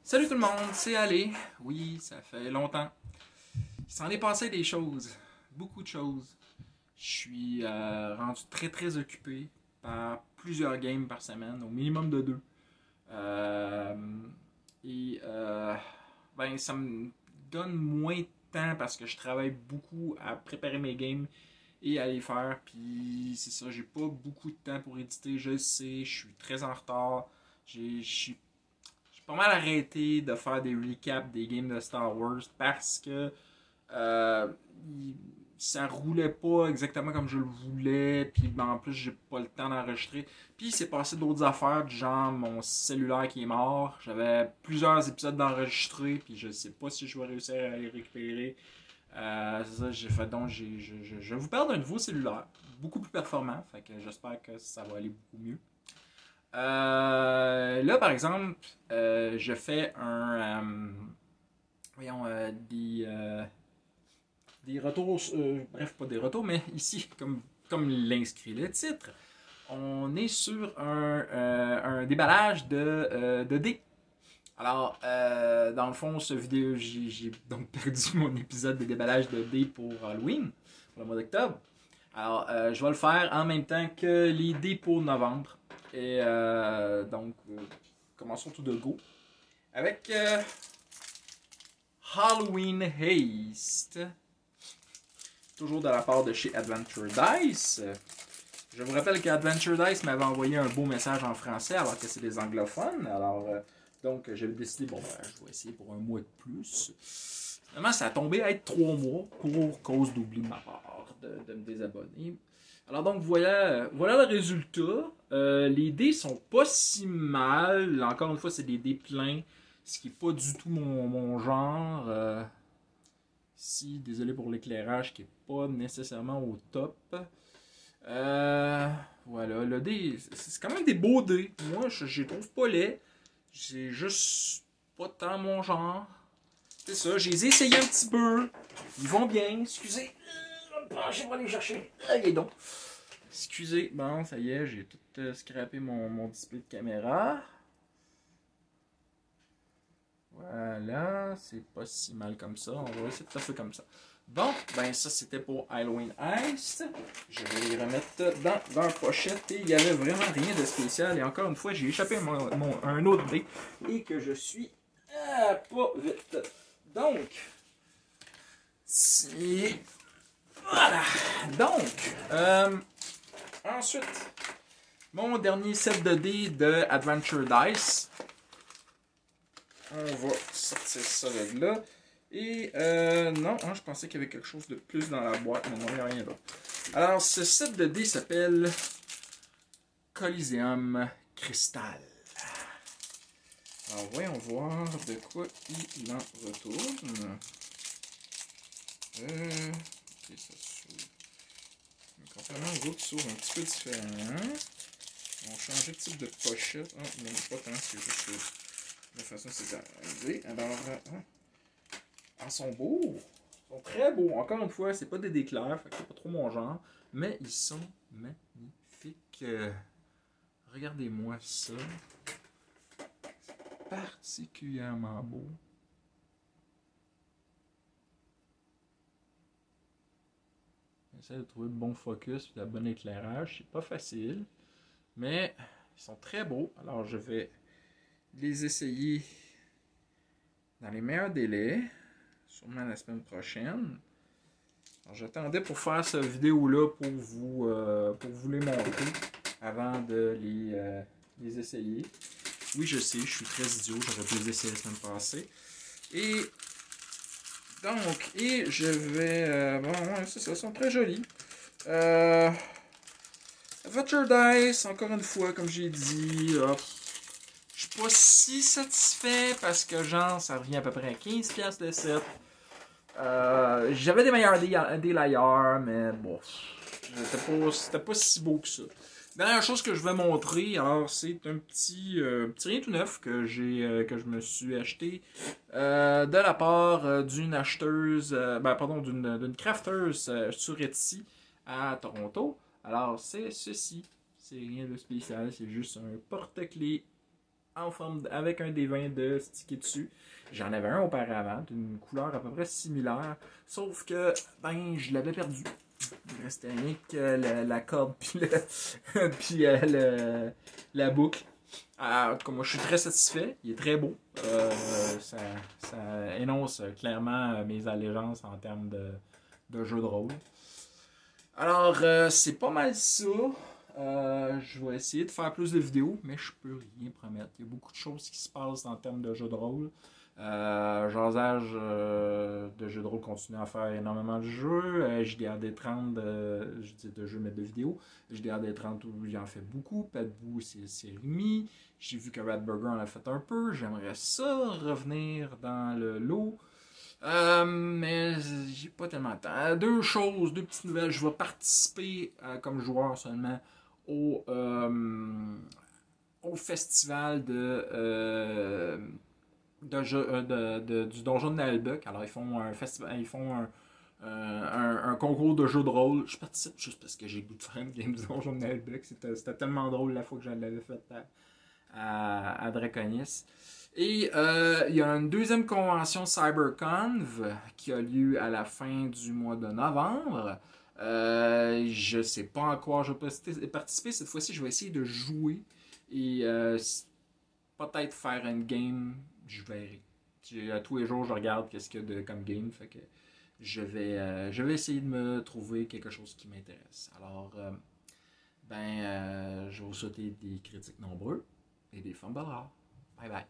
Salut tout le monde, c'est Ali. Oui, ça fait longtemps. Il s'en est passé des choses, beaucoup de choses. Je suis rendu très occupé par plusieurs games par semaine, au minimum de deux. Euh, et ben ça me donne moins de temps parce que je travaille beaucoup à préparer mes games et à les faire. Puis c'est ça, j'ai pas beaucoup de temps pour éditer, je le sais, je suis très en retard. Je suis pas mal arrêté de faire des recaps des games de Star Wars parce que euh, ça roulait pas exactement comme je le voulais. Puis ben, en plus, j'ai pas le temps d'enregistrer. Puis il s'est passé d'autres affaires, du genre mon cellulaire qui est mort. J'avais plusieurs épisodes d'enregistrer, puis je sais pas si je vais réussir à les récupérer. C'est ça, j'ai fait donc, je vais vous parle d'un nouveau cellulaire, beaucoup plus performant. Fait que j'espère que ça va aller beaucoup mieux. Là, par exemple, je fais des retours, bref, pas des retours, mais ici, comme l'inscrit le titre, on est sur un déballage de dés. Alors, dans le fond, ce vidéo, j'ai donc perdu mon épisode de déballage de dés pour Halloween, pour le mois d'octobre. Alors, je vais le faire en même temps que les dés pour novembre. Et donc, commençons tout de go avec Halloween Haste. Toujours de la part de chez Adventure Dice. Je vous rappelle qu'Adventure Dice m'avait envoyé un beau message en français alors que c'est des anglophones. Alors, donc, j'avais décidé, bon, ben, je vais essayer pour un mois de plus. Finalement, ça a tombé à être 3 mois pour cause d'oubli de ma part de me désabonner. Alors donc voilà le résultat. Les dés sont pas si mal. Encore une fois, c'est des dés pleins, ce qui n'est pas du tout mon genre. Ici, désolé pour l'éclairage qui n'est pas nécessairement au top. Voilà, le dé, c'est quand même des beaux dés. Moi, je les trouve pas laids. C'est juste pas tant mon genre. C'est ça, j'ai essayé un petit peu. Ils vont bien, excusez. Je vais aller chercher. Allez donc. Excusez, bon, ça y est, j'ai tout scrappé mon display de caméra. Voilà, c'est pas si mal comme ça. On va essayer de faire ça comme ça. Bon, ben ça c'était pour Halloween Heist. Je vais les remettre dans leur pochette et il n'y avait vraiment rien de spécial. Et encore une fois, j'ai échappé un autre dé et que je suis pas vite. Donc, c'est... Voilà. Donc, ensuite, mon dernier set de dés de Adventure Dice. On va sortir ça de là. Et non, je pensais qu'il y avait quelque chose de plus dans la boîte, mais non, il n'y a rien là. Alors, ce set de dés s'appelle Coliseum Crystal. Alors, voyons voir de quoi il en retourne. Ok, ça s'ouvre. Contrairement aux autres, s'ouvre un petit peu différent. On va changer de type de pochette. Oh, non, pas tant, c'est juste la façon dont c'est arrivé. Alors, ils sont beaux. Ils sont très beaux. Encore une fois, c'est pas des déclairs, fait que c'est pas trop mon genre. Mais ils sont magnifiques. Regardez-moi ça. C'est particulièrement beau. J'essaie de trouver le bon focus et le bon éclairage. C'est pas facile, mais ils sont très beaux. Alors, je vais les essayer dans les meilleurs délais, sûrement la semaine prochaine. Alors, j'attendais pour faire cette vidéo-là pour vous les montrer avant de les essayer. Oui, je sais, je suis très idiot. J'aurais pu les essayer la semaine passée. Et donc, je vais... bon, ouais, c'est ça, ils sont très jolis. Adventure Dice, encore une fois, comme j'ai dit, je suis pas si satisfait parce que, genre, ça revient à peu près à 15$ de set. J'avais des meilleurs des layers, mais bon, c'était pas si beau que ça. Dernière chose que je vais montrer, alors c'est un petit rien tout neuf que je me suis acheté de la part d'une acheteuse, d'une crafteuse sur Etsy à Toronto. Alors c'est ceci, c'est rien de spécial, c'est juste un porte-clés en forme avec un des vins de stické dessus. J'en avais un auparavant, d'une couleur à peu près similaire, sauf que ben je l'avais perdu. Il restait rien que la corde puis, la boucle. En tout cas, moi je suis très satisfait, il est très beau. Ça énonce clairement mes allégeances en termes de jeu de rôle. Alors, c'est pas mal ça. Je vais essayer de faire plus de vidéos, mais je peux rien promettre. Il y a beaucoup de choses qui se passent en termes de jeu de rôle. Jasage de jeux de rôle continue à faire énormément de jeux. JDRD30, je dis de jeux, mais de vidéos. JDRD30, il en fait beaucoup. Padbou, c'est remis. J'ai vu que Radburger en a fait un peu. J'aimerais ça revenir dans le lot. Mais j'ai pas tellement de temps. Deux petites nouvelles. Je vais participer comme joueur seulement au festival du donjon de Nalbuck. Alors ils font un festival, ils font un concours de jeux de rôle. Je participe juste parce que j'ai le goût de faire une game du donjon de Nalbuck. C'était tellement drôle la fois que je l'avais fait à Draconis. Et il y a une deuxième convention CyberConv qui a lieu à la fin du mois de novembre. Je sais pas en quoi je vais participer. Cette fois-ci, je vais essayer de jouer et peut-être faire une game. Je verrai. Tous les jours, je regarde qu'est-ce qu'il y a comme game. Fait que je vais essayer de me trouver quelque chose qui m'intéresse. Alors, je vais vous souhaiter des critiques nombreux et des fumbles rares. Bye bye.